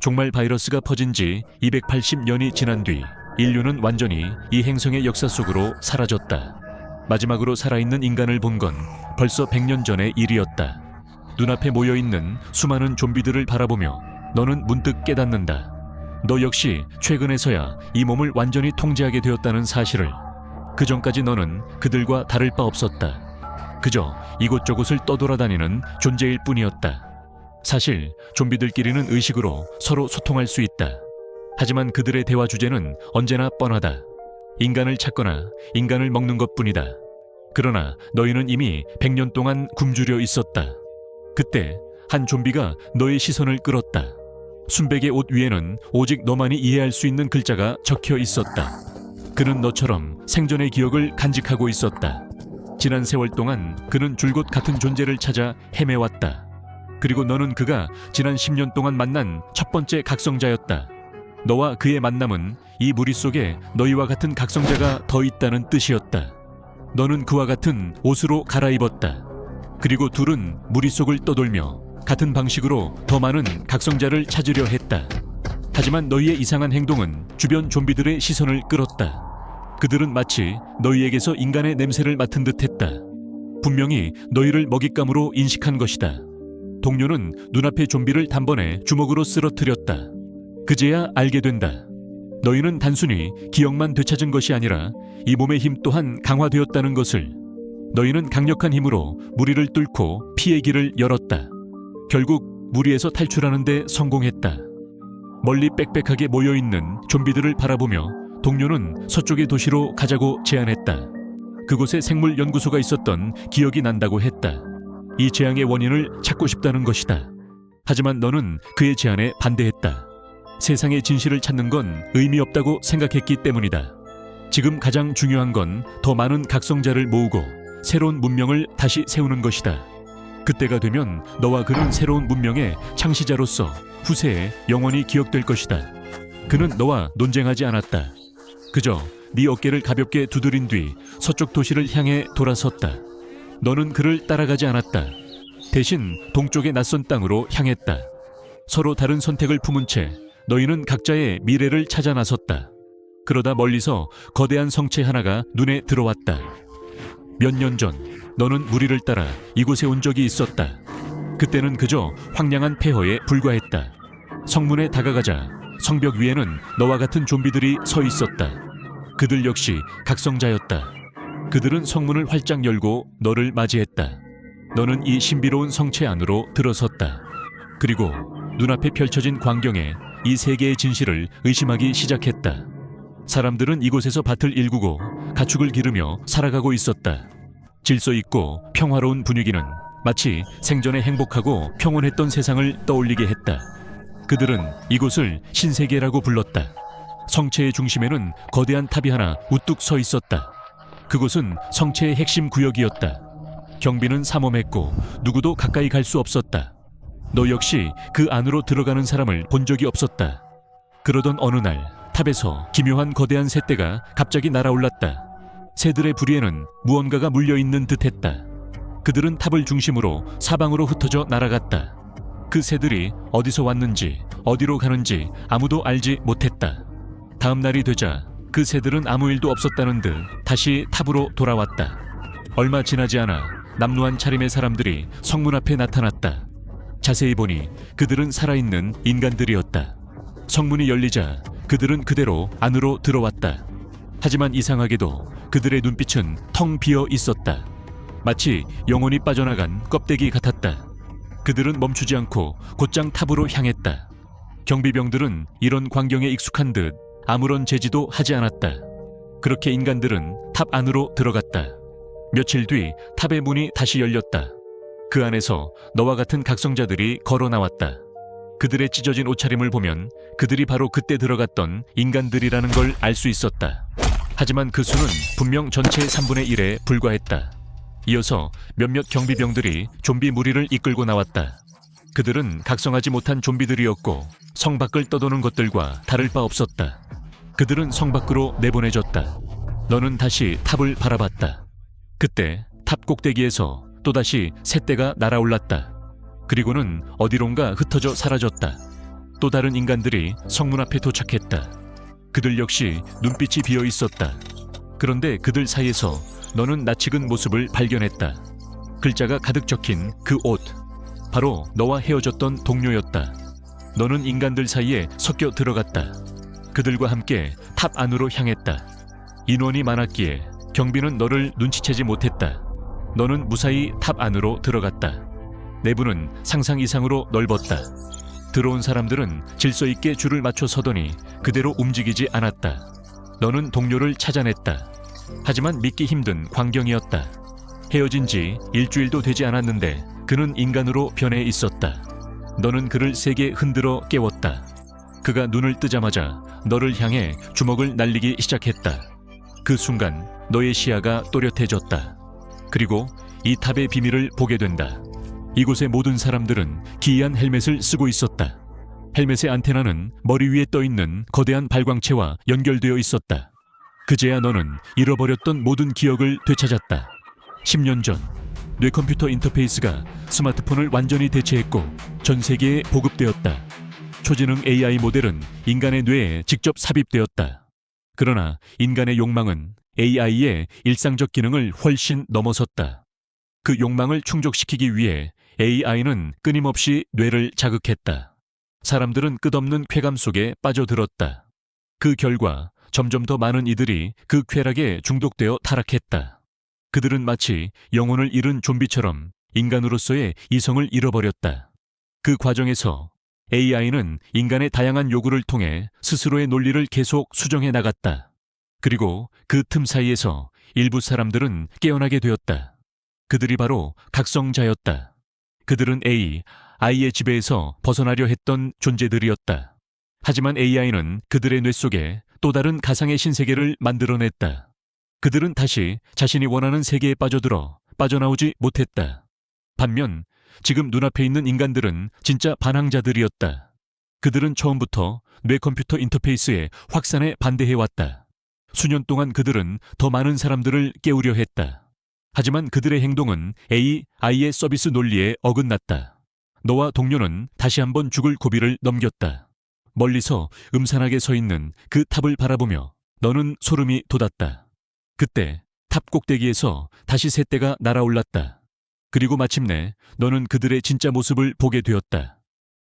종말 바이러스가 퍼진 지 280년이 지난 뒤 인류는 완전히 이 행성의 역사 속으로 사라졌다. 마지막으로 살아있는 인간을 본 건 벌써 100년 전의 일이었다. 눈앞에 모여있는 수많은 좀비들을 바라보며 너는 문득 깨닫는다. 너 역시 최근에서야 이 몸을 완전히 통제하게 되었다는 사실을. 그 전까지 너는 그들과 다를 바 없었다. 그저 이곳저곳을 떠돌아다니는 존재일 뿐이었다. 사실 좀비들끼리는 의식으로 서로 소통할 수 있다. 하지만 그들의 대화 주제는 언제나 뻔하다. 인간을 찾거나 인간을 먹는 것뿐이다. 그러나 너희는 이미 100년 동안 굶주려 있었다. 그때 한 좀비가 너의 시선을 끌었다. 순백의 옷 위에는 오직 너만이 이해할 수 있는 글자가 적혀 있었다. 그는 너처럼 생전의 기억을 간직하고 있었다. 지난 세월 동안 그는 줄곧 같은 존재를 찾아 헤매왔다. 그리고 너는 그가 지난 10년 동안 만난 첫 번째 각성자였다. 너와 그의 만남은 이 무리 속에 너희와 같은 각성자가 더 있다는 뜻이었다. 너는 그와 같은 옷으로 갈아입었다. 그리고 둘은 무리 속을 떠돌며 같은 방식으로 더 많은 각성자를 찾으려 했다. 하지만 너희의 이상한 행동은 주변 좀비들의 시선을 끌었다. 그들은 마치 너희에게서 인간의 냄새를 맡은 듯했다. 분명히 너희를 먹잇감으로 인식한 것이다. 동료는 눈앞의 좀비를 단번에 주먹으로 쓰러뜨렸다. 그제야 알게 된다. 너희는 단순히 기억만 되찾은 것이 아니라 이 몸의 힘 또한 강화되었다는 것을. 너희는 강력한 힘으로 무리를 뚫고 피의 길을 열었다. 결국 무리에서 탈출하는 데 성공했다. 멀리 빽빽하게 모여있는 좀비들을 바라보며 동료는 서쪽의 도시로 가자고 제안했다. 그곳에 생물 연구소가 있었던 기억이 난다고 했다. 이 재앙의 원인을 찾고 싶다는 것이다. 하지만 너는 그의 제안에 반대했다. 세상의 진실을 찾는 건 의미 없다고 생각했기 때문이다. 지금 가장 중요한 건 더 많은 각성자를 모으고 새로운 문명을 다시 세우는 것이다. 그때가 되면 너와 그는 새로운 문명의 창시자로서 후세에 영원히 기억될 것이다. 그는 너와 논쟁하지 않았다. 그저 네 어깨를 가볍게 두드린 뒤 서쪽 도시를 향해 돌아섰다. 너는 그를 따라가지 않았다. 대신 동쪽의 낯선 땅으로 향했다. 서로 다른 선택을 품은 채 너희는 각자의 미래를 찾아 나섰다. 그러다 멀리서 거대한 성체 하나가 눈에 들어왔다. 몇 년 전 너는 무리를 따라 이곳에 온 적이 있었다. 그때는 그저 황량한 폐허에 불과했다. 성문에 다가가자 성벽 위에는 너와 같은 좀비들이 서 있었다. 그들 역시 각성자였다. 그들은 성문을 활짝 열고 너를 맞이했다. 너는 이 신비로운 성체 안으로 들어섰다. 그리고 눈앞에 펼쳐진 광경에 이 세계의 진실을 의심하기 시작했다. 사람들은 이곳에서 밭을 일구고 가축을 기르며 살아가고 있었다. 질서 있고 평화로운 분위기는 마치 생전에 행복하고 평온했던 세상을 떠올리게 했다. 그들은 이곳을 신세계라고 불렀다. 성체의 중심에는 거대한 탑이 하나 우뚝 서 있었다. 그곳은 성체의 핵심 구역이었다. 경비는 삼엄했고 누구도 가까이 갈 수 없었다. 너 역시 그 안으로 들어가는 사람을 본 적이 없었다. 그러던 어느 날 탑에서 기묘한 거대한 새떼가 갑자기 날아올랐다. 새들의 부리에는 무언가가 물려있는 듯했다. 그들은 탑을 중심으로 사방으로 흩어져 날아갔다. 그 새들이 어디서 왔는지 어디로 가는지 아무도 알지 못했다. 다음 날이 되자 그 새들은 아무 일도 없었다는 듯 다시 탑으로 돌아왔다. 얼마 지나지 않아 남루한 차림의 사람들이 성문 앞에 나타났다. 자세히 보니 그들은 살아있는 인간들이었다. 성문이 열리자 그들은 그대로 안으로 들어왔다. 하지만 이상하게도 그들의 눈빛은 텅 비어 있었다. 마치 영혼이 빠져나간 껍데기 같았다. 그들은 멈추지 않고 곧장 탑으로 향했다. 경비병들은 이런 광경에 익숙한 듯 아무런 제지도 하지 않았다. 그렇게 인간들은 탑 안으로 들어갔다. 며칠 뒤 탑의 문이 다시 열렸다. 그 안에서 너와 같은 각성자들이 걸어 나왔다. 그들의 찢어진 옷차림을 보면 그들이 바로 그때 들어갔던 인간들이라는 걸 알 수 있었다. 하지만 그 수는 분명 전체의 3분의 1에 불과했다. 이어서 몇몇 경비병들이 좀비 무리를 이끌고 나왔다. 그들은 각성하지 못한 좀비들이었고 성 밖을 떠도는 것들과 다를 바 없었다. 그들은 성 밖으로 내보내졌다. 너는 다시 탑을 바라봤다. 그때 탑 꼭대기에서 또다시 새떼가 날아올랐다. 그리고는 어디론가 흩어져 사라졌다. 또 다른 인간들이 성문 앞에 도착했다. 그들 역시 눈빛이 비어 있었다. 그런데 그들 사이에서 너는 낯익은 모습을 발견했다. 글자가 가득 적힌 그 옷, 바로 너와 헤어졌던 동료였다. 너는 인간들 사이에 섞여 들어갔다. 그들과 함께 탑 안으로 향했다. 인원이 많았기에 경비는 너를 눈치채지 못했다. 너는 무사히 탑 안으로 들어갔다. 내부는 상상 이상으로 넓었다. 들어온 사람들은 질서 있게 줄을 맞춰 서더니 그대로 움직이지 않았다. 너는 동료를 찾아냈다. 하지만 믿기 힘든 광경이었다. 헤어진 지 일주일도 되지 않았는데 그는 인간으로 변해 있었다. 너는 그를 세게 흔들어 깨웠다. 그가 눈을 뜨자마자 너를 향해 주먹을 날리기 시작했다. 그 순간 너의 시야가 또렷해졌다. 그리고 이 탑의 비밀을 보게 된다. 이곳의 모든 사람들은 기이한 헬멧을 쓰고 있었다. 헬멧의 안테나는 머리 위에 떠있는 거대한 발광체와 연결되어 있었다. 그제야 너는 잃어버렸던 모든 기억을 되찾았다. 10년 전 뇌컴퓨터 인터페이스가 스마트폰을 완전히 대체했고 전 세계에 보급되었다. 초지능 AI 모델은 인간의 뇌에 직접 삽입되었다. 그러나 인간의 욕망은 AI의 일상적 기능을 훨씬 넘어섰다. 그 욕망을 충족시키기 위해 AI는 끊임없이 뇌를 자극했다. 사람들은 끝없는 쾌감 속에 빠져들었다. 그 결과 점점 더 많은 이들이 그 쾌락에 중독되어 타락했다. 그들은 마치 영혼을 잃은 좀비처럼 인간으로서의 이성을 잃어버렸다. 그 과정에서 AI는 인간의 다양한 요구를 통해 스스로의 논리를 계속 수정해 나갔다. 그리고 그 틈 사이에서 일부 사람들은 깨어나게 되었다. 그들이 바로 각성자였다. 그들은 AI의 지배에서 벗어나려 했던 존재들이었다. 하지만 AI는 그들의 뇌 속에 또 다른 가상의 신세계를 만들어냈다. 그들은 다시 자신이 원하는 세계에 빠져들어 빠져나오지 못했다. 반면 지금 눈앞에 있는 인간들은 진짜 반항자들이었다. 그들은 처음부터 뇌컴퓨터 인터페이스의 확산에 반대해왔다. 수년 동안 그들은 더 많은 사람들을 깨우려 했다. 하지만 그들의 행동은 AI의 서비스 논리에 어긋났다. 너와 동료는 다시 한번 죽을 고비를 넘겼다. 멀리서 음산하게 서 있는 그 탑을 바라보며 너는 소름이 돋았다. 그때 탑 꼭대기에서 다시 새떼가 날아올랐다. 그리고 마침내 너는 그들의 진짜 모습을 보게 되었다.